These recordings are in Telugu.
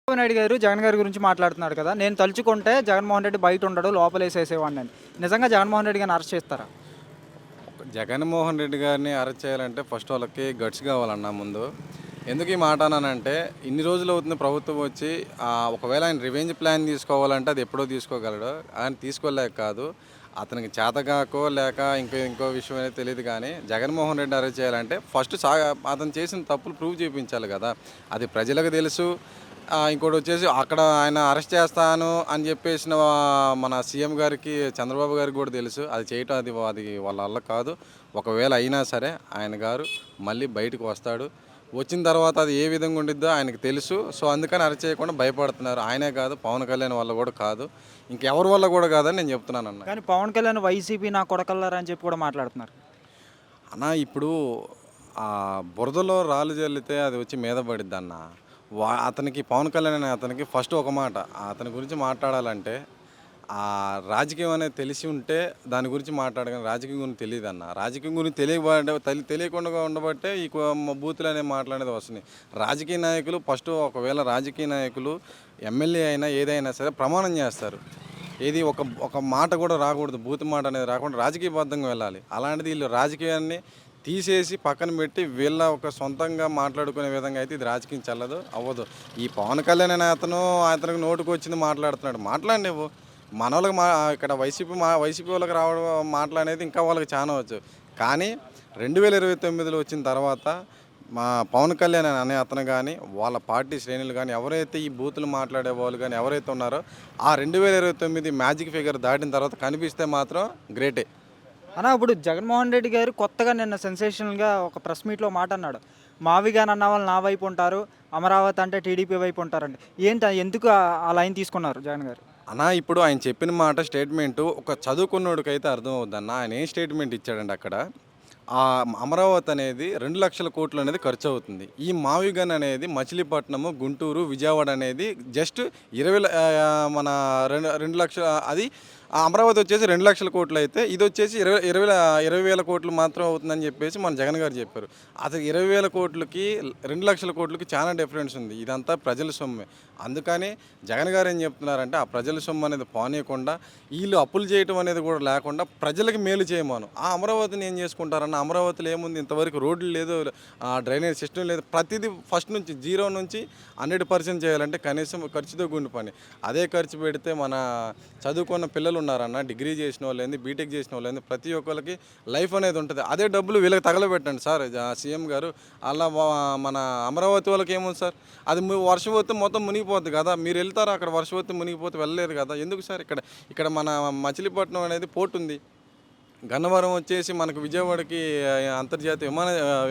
చంద్రబాబు నాయుడు గారు జగన్ గారి గురించి మాట్లాడుతున్నాడు కదా! నేను తలుచుకుంటే జగన్మోహన్ రెడ్డి బయట ఉండడు లోపలేసేసేవాడినని. నిజంగా జగన్మోహన్ రెడ్డి గారిని అరెస్ట్ చేస్తారా? జగన్మోహన్ రెడ్డి గారిని అరెస్ట్ చేయాలంటే ఫస్ట్ వాళ్ళకి గట్స్ కావాలన్నా ముందు. ఎందుకు ఈ మాట అన్నానంటే ఇన్ని రోజులు అవుతుంది ప్రభుత్వం వచ్చి ఒకవేళ ఆయన రివెంజ్ ప్లాన్ తీసుకోవాలంటే అది ఎప్పుడో తీసుకోగలడు. ఆయన తీసుకోలేక కాదు. అతనికి చేతగాకో లేక ఇంకో విషయం అనేది తెలియదు కానీ జగన్మోహన్ రెడ్డి అరెస్ట్ చేయాలంటే ఫస్ట్ అతను చేసిన తప్పులు ప్రూవ్ చేయించాలి కదా! అది ప్రజలకు తెలుసు. ఇంకోటి వచ్చేసి అక్కడ ఆయన అరెస్ట్ చేస్తాను అని చెప్పేసిన మన సీఎం గారికి చంద్రబాబు గారికి కూడా తెలుసు. అది చేయటం అది అది వాళ్ళ వల్ల కాదు. ఒకవేళ అయినా సరే ఆయన గారు మళ్ళీ బయటకు వస్తాడు. వచ్చిన తర్వాత అది ఏ విధంగా ఉండిద్దో ఆయనకు తెలుసు. సో అందుకని అరెస్ట్ చేయకుండా భయపడుతున్నారు. ఆయనే కాదు, పవన్ కళ్యాణ్ వల్ల కూడా కాదు, ఇంకెవరి వల్ల కూడా కాదని నేను చెప్తున్నాను అన్న. కానీ పవన్ కళ్యాణ్ వైసీపీ నా కొడకల్లారా అని చెప్పి కూడా మాట్లాడుతున్నారు. అన్న ఇప్పుడు బురదలో రాళ్ళు జల్లితే అది వచ్చి మీద పడిద్ది అన్న. అతనికి పవన్ కళ్యాణ్ అనే అతనికి ఫస్ట్ ఒక మాట అతని గురించి మాట్లాడాలంటే రాజకీయం అనేది తెలిసి ఉంటే దాని గురించి మాట్లాడగానే రాజకీయం గురించి తెలియదు అన్న. రాజకీయం గురించి తెలియకుండా ఉండబట్టే ఈ బూతులు అనేవి మాట్లాడేది వస్తున్నాయి. రాజకీయ నాయకులు ఫస్ట్ ఒకవేళ రాజకీయ నాయకులు ఎమ్మెల్యే అయినా ఏదైనా సరే ప్రమాణం చేస్తారు. ఏది ఒక మాట కూడా రాకూడదు, బూత్ మాట అనేది రాకుండా రాజకీయబద్ధంగా వెళ్ళాలి. అలాంటిది వీళ్ళు రాజకీయాన్ని తీసేసి పక్కన పెట్టి వీళ్ళ ఒక సొంతంగా మాట్లాడుకునే విధంగా అయితే ఇది రాజకీయం చెల్లదు, అవ్వదు. ఈ పవన్ కళ్యాణ్ అనే అతనికి నోటుకు వచ్చింది మాట్లాడుతున్నాడు. మాట్లాడినవు మన వాళ్ళకి ఇక్కడ వైసీపీ వాళ్ళకి రావడం మాట్లాడేది ఇంకా వాళ్ళకి చాలా వచ్చు. కానీ 2029లో వచ్చిన తర్వాత మా పవన్ కళ్యాణ్ అనే అతను కానీ వాళ్ళ పార్టీ శ్రేణులు కానీ ఎవరైతే ఈ బూతులు మాట్లాడే వాళ్ళు కానీ ఎవరైతే ఉన్నారో ఆ 2029 మ్యాజిక్ ఫిగర్ దాటిన తర్వాత కనిపిస్తే మాత్రం గ్రేటే. అన్నా ఇప్పుడు జగన్మోహన్ రెడ్డి గారు కొత్తగా నిన్న సెన్సేషనల్గా ఒక ప్రెస్ మీట్లో మాట అన్నాడు. మావిగాని అన్న వాళ్ళు నా వైపు ఉంటారు, అమరావతి అంటే టీడీపీ వైపు ఉంటారండి. ఎందుకు ఆ లైన్ తీసుకున్నారు జగన్ గారు? అన్నా ఇప్పుడు ఆయన చెప్పిన మాట స్టేట్మెంటు ఒక చదువుకున్నోడికైతే అర్థమవుద్దన్న. ఆయన ఏం స్టేట్మెంట్ ఇచ్చాడండి అక్కడ, అమరావతి అనేది 2 లక్షల కోట్లు అనేది ఖర్చు అవుతుంది. ఈ మావిగన్ అనేది మచిలీపట్నము, గుంటూరు, విజయవాడ అనేది జస్ట్ 20 మన 2 లక్షల, అది అమరావతి వచ్చేసి 2 లక్షల కోట్లు అయితే ఇది వచ్చేసి 20,000 కోట్లు మాత్రం అవుతుందని చెప్పేసి మన జగన్ గారు చెప్పారు. అసలు 20,000 కోట్లకి 2 లక్షల కోట్లకి చాలా డిఫరెన్స్ ఉంది. ఇదంతా ప్రజల సొమ్మే. అందుకని జగన్ గారు ఏం చెప్తున్నారంటే ఆ ప్రజల సొమ్ము అనేది పోనీయకుండా వీళ్ళు అప్పులు చేయటం అనేది కూడా లేకుండా ప్రజలకి మేలు చేయమను. ఆ అమరావతిని ఏం చేసుకుంటారన్న, అమరావతిలో ఏముంది, ఇంతవరకు రోడ్లు లేదు, డ్రైనేజ్ సిస్టమ్ లేదు. ప్రతిదీ ఫస్ట్ నుంచి 0 నుంచి 100% చేయాలంటే కనీసం ఖర్చుతో గుండి పని. అదే ఖర్చు పెడితే మన చదువుకున్న పిల్లలు ఉన్నారన్న, డిగ్రీ చేసిన వాళ్ళు ఏంది, బీటెక్ చేసిన వాళ్ళు ఏంది, ప్రతి ఒక్కరికి లైఫ్ అనేది ఉంటుంది. అదే డబ్బులు వీళ్ళకి తగలబెట్టండి సార్ సీఎం గారు. అలా మన అమరావతి వాళ్ళకి ఏముంది సార్, అది వర్షం వస్తే మొత్తం మునిగిపోద్ది కదా. మీరు వెళ్తారా అక్కడ, వర్షం వస్తే మునిగిపోతే వెళ్ళలేదు కదా. ఎందుకు సార్ ఇక్కడ మన మచిలీపట్నం అనేది పోర్ట్ ఉంది, గన్నవరం వచ్చేసి మనకు విజయవాడకి అంతర్జాతీయ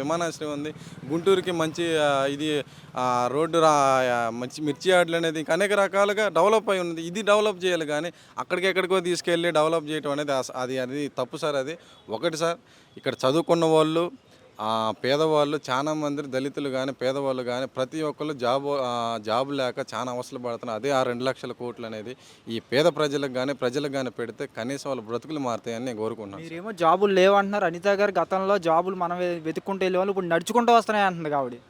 విమానాశ్రయం ఉంది, గుంటూరుకి మంచి ఇది రోడ్డు మంచి మిర్చి యార్డులు అనేది ఇంకా అనేక రకాలుగా డెవలప్ అయి ఉంది. ఇది డెవలప్ చేయాలి కానీ అక్కడికి ఎక్కడికో తీసుకెళ్ళి డెవలప్ చేయడం అనేది అది తప్పు సార్. అది ఒకటి సార్. ఇక్కడ చదువుకున్న వాళ్ళు, పేదవాళ్ళు చాలామంది, దళితులు కానీ పేదవాళ్ళు కానీ ప్రతి ఒక్కళ్ళు జాబు లేక చాలా అవసరం పడుతున్నారు. అదే ఆ 2 లక్షల కోట్లు అనేది ఈ పేద ప్రజలకు కానీ పెడితే కనీసం వాళ్ళ బ్రతుకులు మారుతాయని నేను కోరుకుంటున్నాను. మీరేమో జాబులు లేవంటున్నారు. అనిత గారు గతంలో జాబులు మనం వెతుక్కుంటూ వెళ్ళేవాళ్ళు ఇప్పుడు నడుచుకుంటూ వస్తున్నాయి అంటుంది కాబట్టి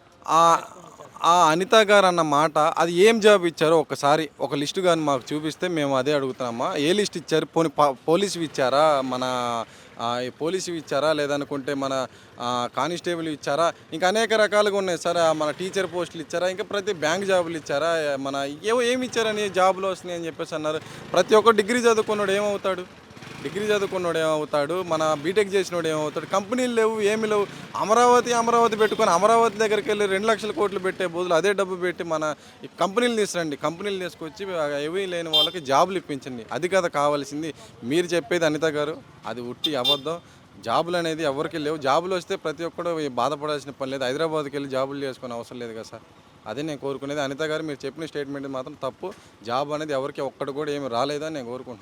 అనిత గారు అన్న మాట, అది ఏం జాబ్ ఇచ్చారో ఒకసారి ఒక లిస్టు కానీ మాకు చూపిస్తే మేము అదే అడుగుతున్నామా. ఏ లిస్ట్ ఇచ్చారు? పోలీసు ఇచ్చారా, మన పోలీసు ఇచ్చారా, లేదనుకుంటే మన కానిస్టేబుల్ ఇచ్చారా, ఇంకా అనేక రకాలుగా ఉన్నాయి సార్. మన టీచర్ పోస్టులు ఇచ్చారా, ఇంకా ప్రతి బ్యాంక్ జాబులు ఇచ్చారా, మన ఏమి ఇచ్చారని జాబులు వస్తున్నాయి అని చెప్పేసి అన్నారు. ప్రతి ఒక్క డిగ్రీ చదువుకున్నాడు ఏమవుతాడు, మన బీటెక్ చేసినోడు ఏమవుతాడు. కంపెనీలు లేవు, ఏమి లేవు. అమరావతి పెట్టుకొని అమరావతి దగ్గరికి వెళ్ళి 2 లక్షల కోట్లు పెట్టే బదులు అదే డబ్బు పెట్టి మన కంపెనీలు తీసుకురండి. కంపెనీలు తీసుకొచ్చి ఏమీ లేని వాళ్ళకి జాబులు ఇప్పించండి. అది కదా కావాల్సింది. మీరు చెప్పేది అనిత గారు అది ఉట్టి అబద్ధం. జాబులు అనేది ఎవరికి లేవు. జాబులు వస్తే ప్రతి ఒక్కరు బాధపడాల్సిన పని లేదు. హైదరాబాద్కి వెళ్ళి జాబులు చేసుకునే అవసరం లేదు కదా సార్. అదే నేను కోరుకునేది. అనిత గారు మీరు చెప్పిన స్టేట్మెంట్ మాత్రం తప్పు. జాబ్ అనేది ఎవరికి ఒక్కటి కూడా ఏమి రాలేదని నేను కోరుకుంటున్నాను.